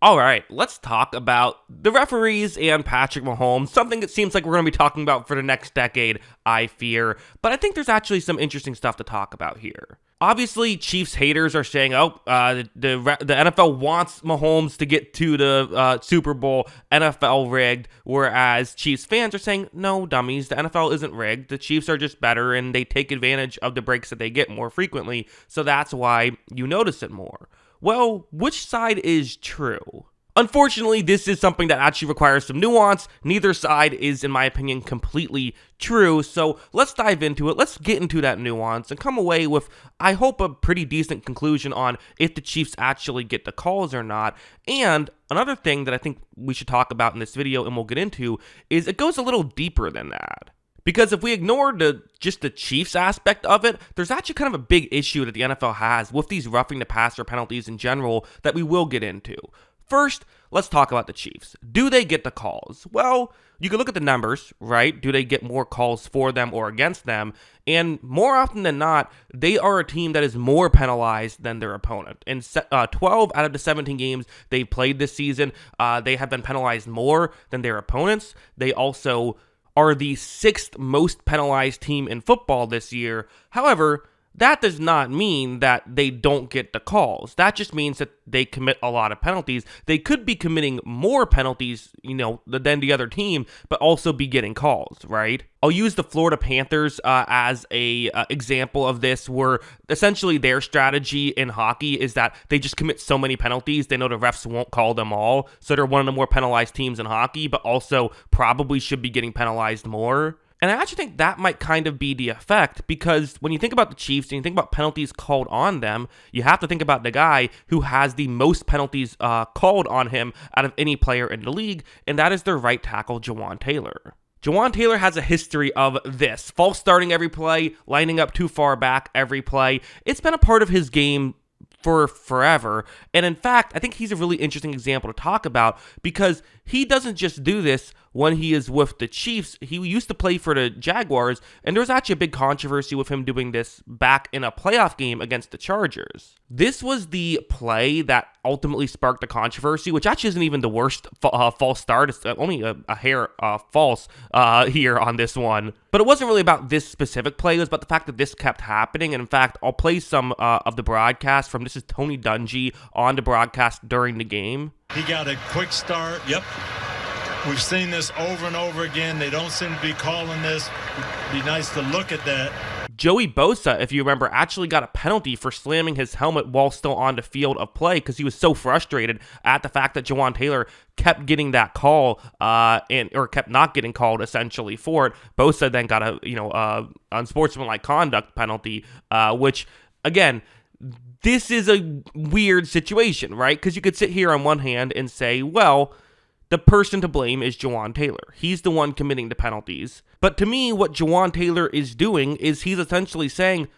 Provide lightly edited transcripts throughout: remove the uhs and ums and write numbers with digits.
All right, let's talk about the referees and Patrick Mahomes, something that seems like we're going to be talking about for the next decade, I fear. But I think there's actually some interesting stuff to talk about here. Obviously, Chiefs haters are saying, the NFL wants Mahomes to get to the Super Bowl, NFL rigged, whereas Chiefs fans are saying, no, dummies, the NFL isn't rigged. The Chiefs are just better, and they take advantage of the breaks that they get more frequently, so that's why you notice it more. Well, which side is true? Unfortunately, this is something that actually requires some nuance. Neither side is, in my opinion, completely true. So let's dive into it. Let's get into that nuance and come away with, I hope, a pretty decent conclusion on if the Chiefs actually get the calls or not. And another thing that I think we should talk about in this video and we'll get into is it goes a little deeper than that. Because if we ignore just the Chiefs aspect of it, there's actually kind of a big issue that the NFL has with these roughing the passer penalties in general that we will get into. First, let's talk about the Chiefs. Do they get the calls? Well, you can look at the numbers, right? Do they get more calls for them or against them? And more often than not, they are a team that is more penalized than their opponent. In 12 out of the 17 games they played this season, they have been penalized more than their opponents. They also are the 6th most penalized team in football this year. However, that does not mean that they don't get the calls. That just means that they commit a lot of penalties. They could be committing more penalties, than the other team, but also be getting calls, right? I'll use the Florida Panthers as a example of this, where essentially their strategy in hockey is that they just commit so many penalties, they know the refs won't call them all, so they're one of the more penalized teams in hockey, but also probably should be getting penalized more. And I actually think that might kind of be the effect, because when you think about the Chiefs and you think about penalties called on them, you have to think about the guy who has the most penalties called on him out of any player in the league, and that is their right tackle, Jawaan Taylor. Jawaan Taylor has a history of this, false starting every play, lining up too far back every play. It's been a part of his game for forever. And in fact, I think he's a really interesting example to talk about, because he doesn't just do this when he is with the Chiefs. He used to play for the Jaguars, and there was actually a big controversy with him doing this back in a playoff game against the Chargers. This was the play that ultimately sparked the controversy, which actually isn't even the worst false start. It's only a hair false here on this one. But it wasn't really about this specific play. It was about the fact that this kept happening. And in fact, I'll play some of the broadcast from, this is Tony Dungy on the broadcast during the game. He got a quick start. Yep. We've seen this over and over again. They don't seem to be calling this. It'd be nice to look at that. Joey Bosa, if you remember, actually got a penalty for slamming his helmet while still on the field of play, because he was so frustrated at the fact that Jawaan Taylor kept getting that call or kept not getting called essentially for it. Bosa then got a unsportsmanlike conduct penalty, which again, this is a weird situation, right? Because you could sit here on one hand and say, well, the person to blame is Jawaan Taylor. He's the one committing the penalties. But to me, what Jawaan Taylor is doing is he's essentially saying,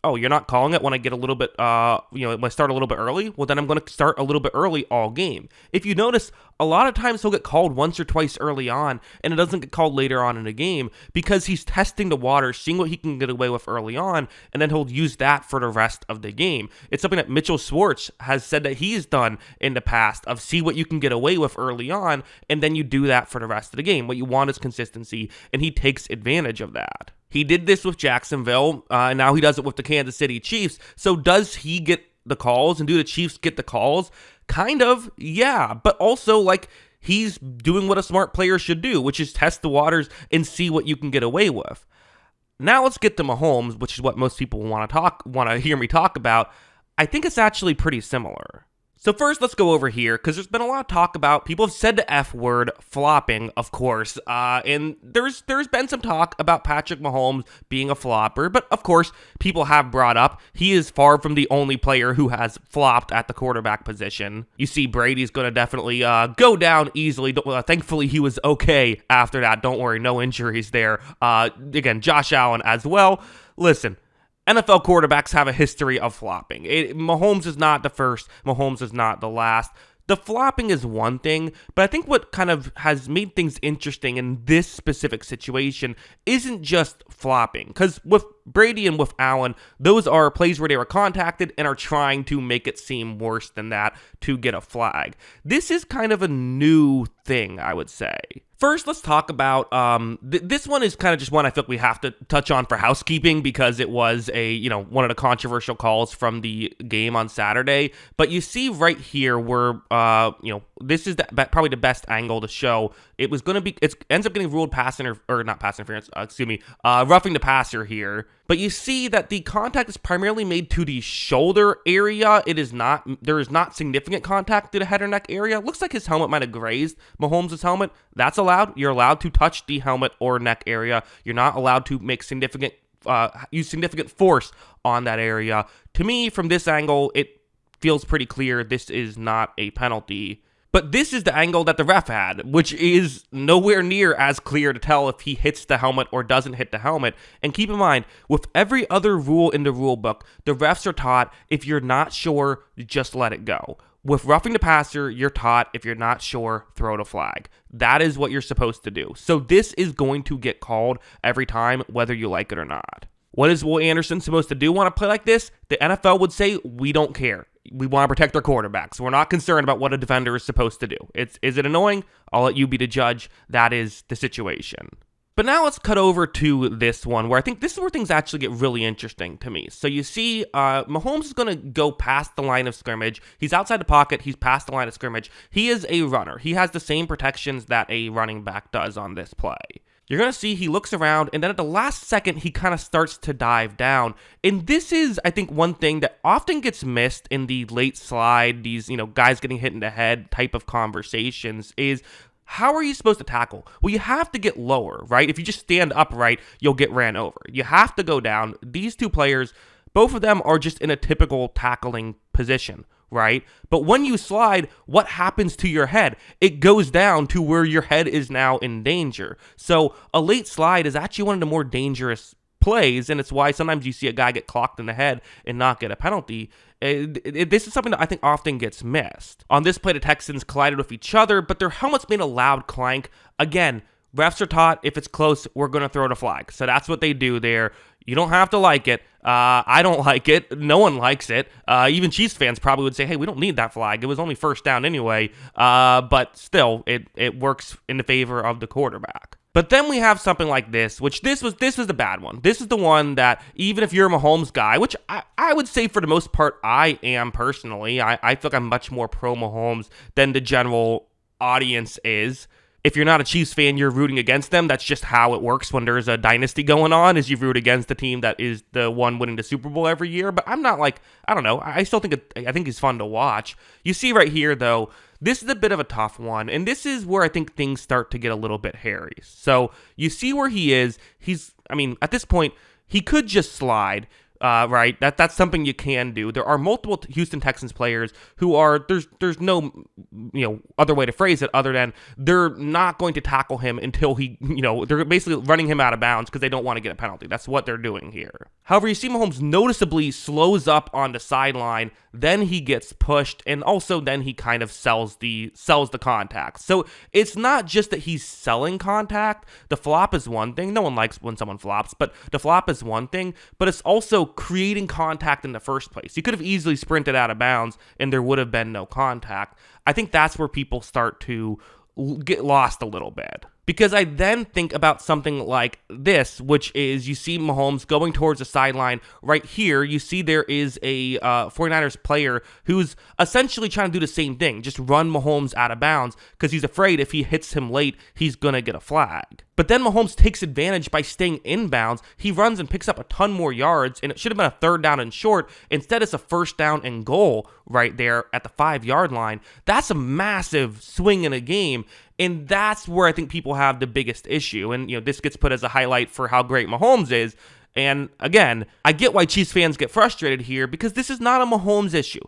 oh, you're not calling it when I get a little bit, when I start a little bit early? Well, then I'm going to start a little bit early all game. If you notice, a lot of times he'll get called once or twice early on, and it doesn't get called later on in the game, because he's testing the water, seeing what he can get away with early on, and then he'll use that for the rest of the game. It's something that Mitchell Schwartz has said that he's done in the past, of see what you can get away with early on, and then you do that for the rest of the game. What you want is consistency, and he takes advantage of that. He did this with Jacksonville, and now he does it with the Kansas City Chiefs. So does he get the calls, and do the Chiefs get the calls? Kind of, yeah. But also, he's doing what a smart player should do, which is test the waters and see what you can get away with. Now let's get to Mahomes, which is what most people want to hear me talk about. I think it's actually pretty similar. So first, let's go over here, because there's been a lot of talk about, people have said the F word, flopping, of course, and there's been some talk about Patrick Mahomes being a flopper, but of course, people have brought up, he is far from the only player who has flopped at the quarterback position. You see Brady's going to definitely go down easily. Thankfully, he was okay after that. Don't worry, no injuries there. Again, Josh Allen as well. Listen, NFL quarterbacks have a history of flopping. Mahomes is not the first. Mahomes is not the last. The flopping is one thing, but I think what kind of has made things interesting in this specific situation isn't just flopping. Because with Brady and with Allen, those are plays where they were contacted and are trying to make it seem worse than that to get a flag. This is kind of a new thing, I would say. First, let's talk about, this one is kind of just one I feel like we have to touch on for housekeeping because it was one of the controversial calls from the game on Saturday. But you see right here where, this is probably the best angle to show. It ends up getting ruled roughing the passer here. But you see that the contact is primarily made to the shoulder area. There is not significant contact to the head or neck area. Looks like his helmet might have grazed Mahomes' helmet. That's allowed. You're allowed to touch the helmet or neck area. You're not allowed to make use significant force on that area. To me, from this angle, it feels pretty clear this is not a penalty. But this is the angle that the ref had, which is nowhere near as clear to tell if he hits the helmet or doesn't hit the helmet. And keep in mind, with every other rule in the rule book, the refs are taught if you're not sure, just let it go. With roughing the passer, you're taught if you're not sure, throw the flag. That is what you're supposed to do. So this is going to get called every time, whether you like it or not. What is Will Anderson supposed to do want to play like this? The NFL would say, we don't care. We want to protect our quarterbacks. We're not concerned about what a defender is supposed to do. Is it annoying? I'll let you be the judge. That is the situation. But now let's cut over to this one where I think this is where things actually get really interesting to me. So you see Mahomes is going to go past the line of scrimmage. He's outside the pocket. He's past the line of scrimmage. He is a runner. He has the same protections that a running back does on this play. You're going to see he looks around, and then at the last second, he kind of starts to dive down. And this is, I think, one thing that often gets missed in the late slide, these, guys getting hit in the head type of conversations is, how are you supposed to tackle? Well, you have to get lower, right? If you just stand upright, you'll get ran over. You have to go down. These two players, both of them are just in a typical tackling position, right? But when you slide, what happens to your head? It goes down to where your head is now in danger. So a late slide is actually one of the more dangerous plays, and it's why sometimes you see a guy get clocked in the head and not get a penalty. This is something that I think often gets missed. On this play, the Texans collided with each other, but their helmets made a loud clank. Again, refs are taught if it's close, we're going to throw the flag. So that's what they do there. You don't have to like it. I don't like it. No one likes it. Even Chiefs fans probably would say, hey, we don't need that flag. It was only first down anyway. But still, it works in the favor of the quarterback. But then we have something like this, which this was the bad one. This is the one that even if you're a Mahomes guy, which I would say for the most part I am personally, I feel like I'm much more pro Mahomes than the general audience is. If you're not a Chiefs fan, you're rooting against them. That's just how it works when there's a dynasty going on, is you root against the team that is the one winning the Super Bowl every year. But I'm not like, I don't know. I still think he's fun to watch. You see right here, though, this is a bit of a tough one. And this is where I think things start to get a little bit hairy. So you see where he is. At this point, he could just slide. Right, that's something you can do. There are multiple Houston Texans players who are there's no other way to phrase it other than they're not going to tackle him until he they're basically running him out of bounds because they don't want to get a penalty. That's what they're doing here. However, you see Mahomes noticeably slows up on the sideline, then he gets pushed, and also then he kind of sells the contact. So it's not just that he's selling contact. The flop is one thing. No one likes when someone flops, but the flop is one thing. But it's also creating contact in the first place. He could have easily sprinted out of bounds and there would have been no contact. I think that's where people start to get lost a little bit. Because I then think about something like this, which is you see Mahomes going towards the sideline right here. You see there is a 49ers player who's essentially trying to do the same thing, just run Mahomes out of bounds because he's afraid if he hits him late, he's going to get a flag. But then Mahomes takes advantage by staying inbounds. He runs and picks up a ton more yards, and it should have been a third down and short. Instead, it's a first down and goal right there at the 5-yard line. That's a massive swing in a game. And that's where I think people have the biggest issue. And, this gets put as a highlight for how great Mahomes is. And again, I get why Chiefs fans get frustrated here because this is not a Mahomes issue.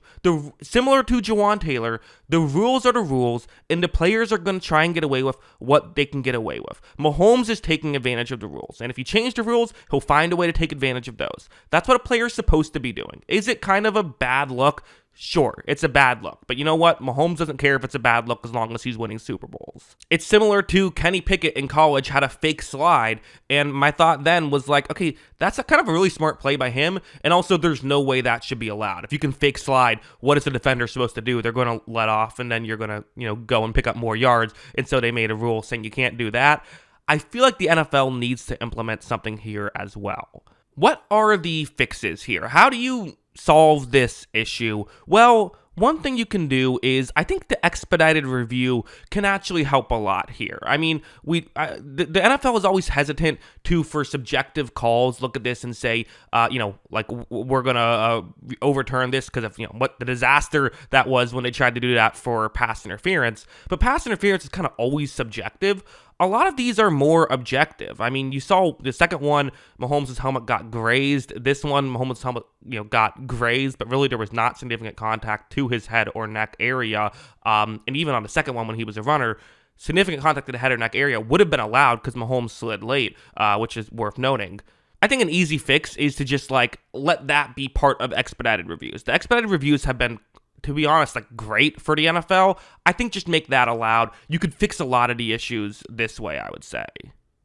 Similar to Jawan Taylor, the rules are the rules, and the players are going to try and get away with what they can get away with. Mahomes is taking advantage of the rules, and if you change the rules, he'll find a way to take advantage of those. That's what a player is supposed to be doing. Is it kind of a bad look? Sure, it's a bad look, but you know what? Mahomes doesn't care if it's a bad look as long as he's winning Super Bowls. It's similar to Kenny Pickett in college had a fake slide, and my thought then was like, okay, that's a kind of a really smart play by him, and also there's no way that should be allowed. If you can fake slide, what is the defender supposed to do? They're going to let off, and then you're going to, go and pick up more yards, and so they made a rule saying you can't do that. I feel like the NFL needs to implement something here as well. What are the fixes here? How do you solve this issue? Well, one thing you can do is, I think the expedited review can actually help a lot here. I mean, the NFL is always hesitant to, for subjective calls, look at this and say, we're going to overturn this because of, what the disaster that was when they tried to do that for pass interference. But pass interference is kind of always subjective. A lot of these are more objective. I mean, you saw the second one, Mahomes' helmet got grazed. This one, Mahomes' helmet, got grazed, but really there was not significant contact to his head or neck area. And even on the second one, when he was a runner, significant contact to the head or neck area would have been allowed because Mahomes slid late, which is worth noting. I think an easy fix is to just let that be part of expedited reviews. The expedited reviews have been, to be honest, great for the NFL. I think just make that allowed. You could fix a lot of the issues this way, I would say.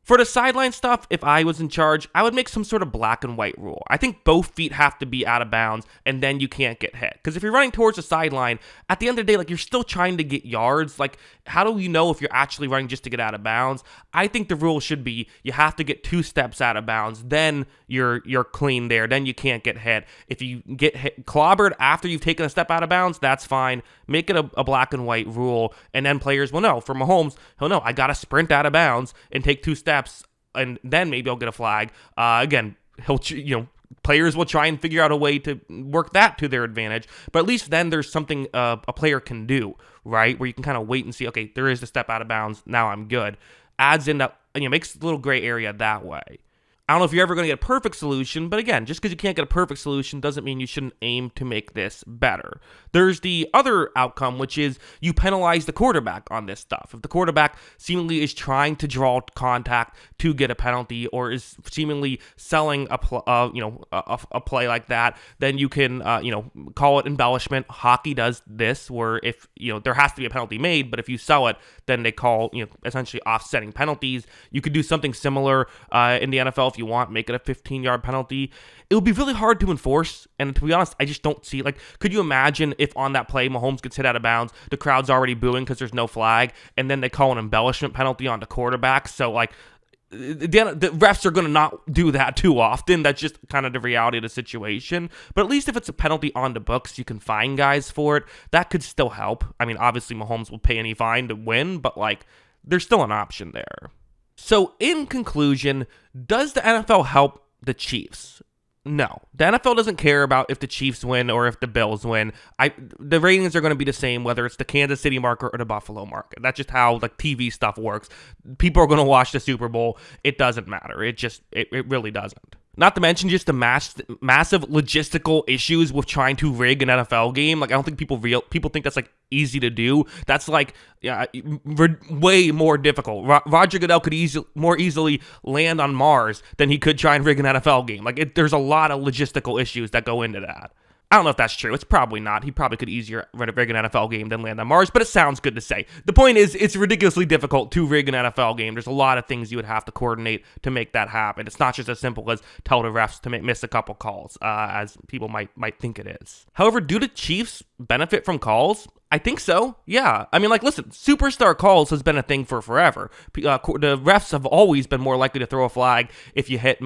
For the sideline stuff, if I was in charge, I would make some sort of black and white rule. I think both feet have to be out of bounds, and then you can't get hit. Because if you're running towards the sideline, at the end of the day, you're still trying to get yards. How do you know if you're actually running just to get out of bounds? I think the rule should be you have to get 2 steps out of bounds, then you're clean there, then you can't get hit. If you get hit, clobbered after you've taken a step out of bounds, that's fine. Make it a black and white rule, and then players will know. For Mahomes, he'll know, I got to sprint out of bounds and take 2 steps, and then maybe I'll get a flag. Again, players will try and figure out a way to work that to their advantage, but at least then there's something a player can do, right? Where you can kind of wait and see, okay, there is a step out of bounds, now I'm good. Adds in that, makes a little gray area that way. I don't know if you're ever going to get a perfect solution, but again, just because you can't get a perfect solution doesn't mean you shouldn't aim to make this better. There's the other outcome, which is you penalize the quarterback on this stuff. If the quarterback seemingly is trying to draw contact to get a penalty, or is seemingly selling a play like that, then you can call it embellishment. Hockey does this, where if there has to be a penalty made, but if you sell it, then they call essentially offsetting penalties. You could do something similar in the NFL. If you want, make it a 15-yard penalty. It would be really hard to enforce, and to be honest, I just don't see, could you imagine if on that play Mahomes gets hit out of bounds, the crowd's already booing because there's no flag, and then they call an embellishment penalty on the quarterback? So the refs are going to not do that too often. That's just kind of the reality of the situation. But at least if it's a penalty on the books, you can fine guys for it. That could still help. I mean, obviously Mahomes will pay any fine to win, but there's still an option there. So in conclusion, does the NFL help the Chiefs? No. The NFL doesn't care about if the Chiefs win or if the Bills win. The ratings are going to be the same whether it's the Kansas City market or the Buffalo market. That's just how TV stuff works. People are going to watch the Super Bowl. It doesn't matter. It really doesn't. Not to mention just the massive logistical issues with trying to rig an NFL game. I don't think people think that's easy to do. That's way more difficult. Roger Goodell could more easily land on Mars than he could try and rig an NFL game. There's a lot of logistical issues that go into that. I don't know if that's true. It's probably not. He probably could easier rig an NFL game than land on Mars, but it sounds good to say. The point is, it's ridiculously difficult to rig an NFL game. There's a lot of things you would have to coordinate to make that happen. It's not just as simple as tell the refs to miss a couple calls, as people might think it is. However, do the Chiefs benefit from calls? I think so, yeah. I mean, listen, superstar calls has been a thing for forever. The refs have always been more likely to throw a flag if you hit,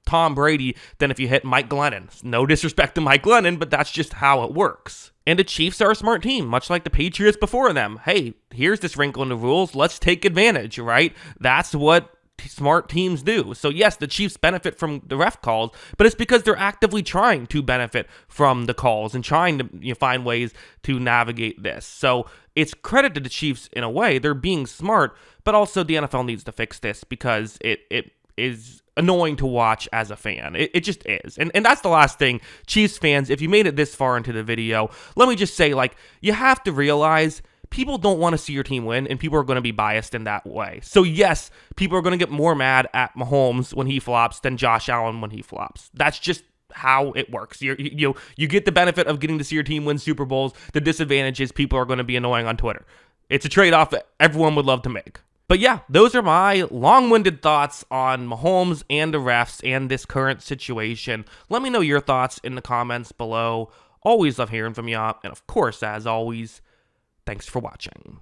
Tom Brady than if you hit Mike Glennon. No disrespect to Mike Glennon, but that's just how it works. And the Chiefs are a smart team, much like the Patriots before them. Hey, here's this wrinkle in the rules. Let's take advantage, right? That's what smart teams do. So yes, the Chiefs benefit from the ref calls, but it's because they're actively trying to benefit from the calls and trying to find ways to navigate this. So it's credit to the Chiefs in a way. They're being smart, but also the NFL needs to fix this because it is annoying to watch as a fan. It just is. And that's the last thing. Chiefs fans, if you made it this far into the video, let me just say, you have to realize people don't want to see your team win, and people are going to be biased in that way. So yes, people are going to get more mad at Mahomes when he flops than Josh Allen when he flops. That's just how it works. You get the benefit of getting to see your team win Super Bowls. The disadvantage is people are going to be annoying on Twitter. It's a trade-off that everyone would love to make. But yeah, those are my long-winded thoughts on Mahomes and the refs and this current situation. Let me know your thoughts in the comments below. Always love hearing from you. And of course, as always, thanks for watching.